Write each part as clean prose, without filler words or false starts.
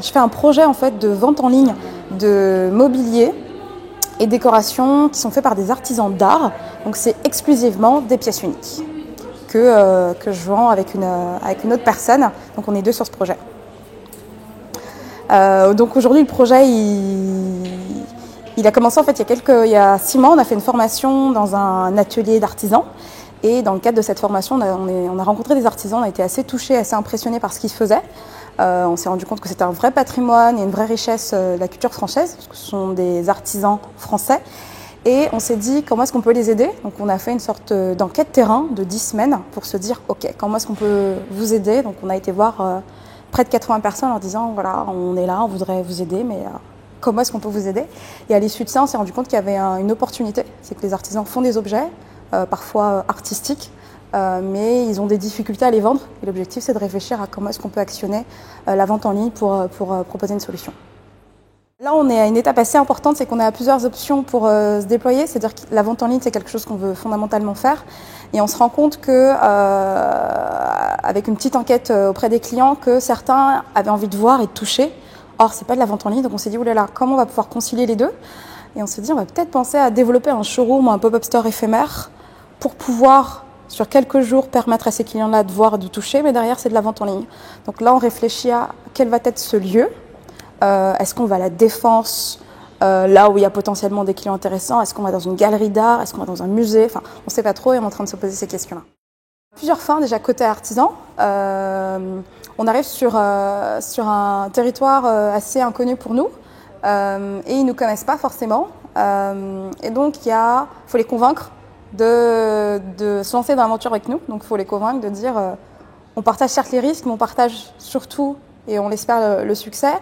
Je fais un projet en fait de vente en ligne de mobilier et décorations qui sont faits par des artisans d'art. Donc c'est exclusivement des pièces uniques que je vends avec une autre personne. Donc on est deux sur ce projet. Donc aujourd'hui le projet il a commencé en fait il y a 6 mois. On a fait une formation dans un atelier d'artisans. Et dans le cadre de cette formation, on a rencontré des artisans, on a été assez touchés, assez impressionnés par ce qu'ils faisaient. On s'est rendu compte que c'était un vrai patrimoine et une vraie richesse de la culture française, parce que ce sont des artisans français. Et on s'est dit comment est-ce qu'on peut les aider. Donc on a fait une sorte d'enquête terrain de 10 semaines pour se dire ok, comment est-ce qu'on peut vous aider. Donc on a été voir près de 80 personnes en leur disant voilà, on est là, on voudrait vous aider, mais comment est-ce qu'on peut vous aider. Et à l'issue de ça, on s'est rendu compte qu'il y avait une opportunité, c'est que les artisans font des objets, parfois artistiques, mais ils ont des difficultés à les vendre. Et l'objectif, c'est de réfléchir à comment est-ce qu'on peut actionner la vente en ligne pour proposer une solution. Là, on est à une étape assez importante, c'est qu'on a plusieurs options pour se déployer. C'est-à-dire que la vente en ligne, c'est quelque chose qu'on veut fondamentalement faire. Et on se rend compte que, avec une petite enquête auprès des clients, que certains avaient envie de voir et de toucher. Or, c'est pas de la vente en ligne, donc on s'est dit, oulala, comment on va pouvoir concilier les deux? Et on s'est dit, on va peut-être penser à développer un showroom ou un pop-up store éphémère pour pouvoir, sur quelques jours, permettre à ces clients-là de voir et de toucher, mais derrière, c'est de la vente en ligne. Donc là, on réfléchit à quel va être ce lieu. Est-ce qu'on va à la Défense, là où il y a potentiellement des clients intéressants? Est-ce qu'on va dans une galerie d'art? Est-ce qu'on va dans un musée? Enfin, on ne sait pas trop et on est en train de se poser ces questions-là. Plusieurs fins déjà côté artisan. On arrive sur un territoire assez inconnu pour nous et ils ne nous connaissent pas forcément. Et donc, faut les convaincre de se lancer dans l'aventure avec nous. Donc, il faut les convaincre de dire on partage certes les risques, mais on partage surtout et on espère le succès.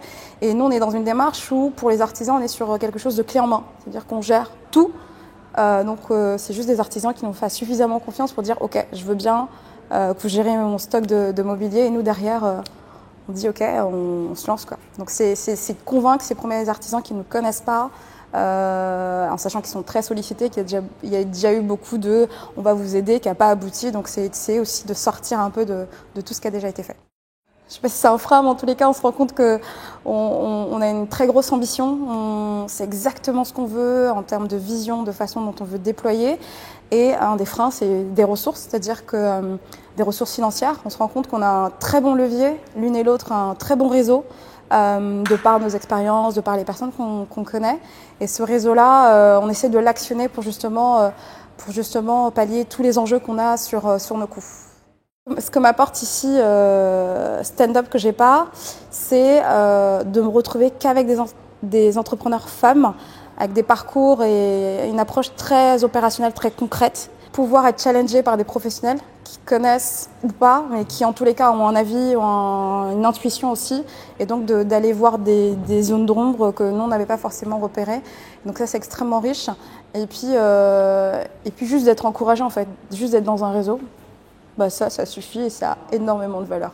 Et nous, on est dans une démarche où, pour les artisans, on est sur quelque chose de clé en main. C'est-à-dire qu'on gère tout. C'est juste des artisans qui nous fassent suffisamment confiance pour dire « Ok, je veux bien que vous gériez mon stock de mobilier. » Et nous, derrière, on dit « Ok, on se lance. » quoi. Donc, c'est de convaincre ces premiers artisans qui ne nous connaissent pas, en sachant qu'ils sont très sollicités, qu'il y a déjà eu beaucoup de « on va vous aider » qui n'a pas abouti. Donc, c'est aussi de sortir un peu de tout ce qui a déjà été fait. Je ne sais pas si ça en fera, mais en tous les cas, on se rend compte qu'on a une très grosse ambition. C'est exactement ce qu'on veut en termes de vision, de façon dont on veut déployer. Et un des freins, c'est des ressources, c'est-à-dire que des ressources financières. On se rend compte qu'on a un très bon levier, l'une et l'autre, un très bon réseau, de par nos expériences, de par les personnes qu'on connaît. Et ce réseau-là, on essaie de l'actionner pour justement pallier tous les enjeux qu'on a sur nos coûts. Ce que m'apporte ici stand-up que j'ai pas, c'est de me retrouver qu'avec des entrepreneurs femmes, avec des parcours et une approche très opérationnelle, très concrète. Pouvoir être challengé par des professionnels qui connaissent ou pas, mais qui en tous les cas ont un avis, ont une intuition aussi, et donc d'aller voir des zones d'ombre que nous on n'avait pas forcément repérées. Donc ça c'est extrêmement riche. Et puis juste d'être encouragé en fait, juste d'être dans un réseau. Ça suffit et ça a énormément de valeur.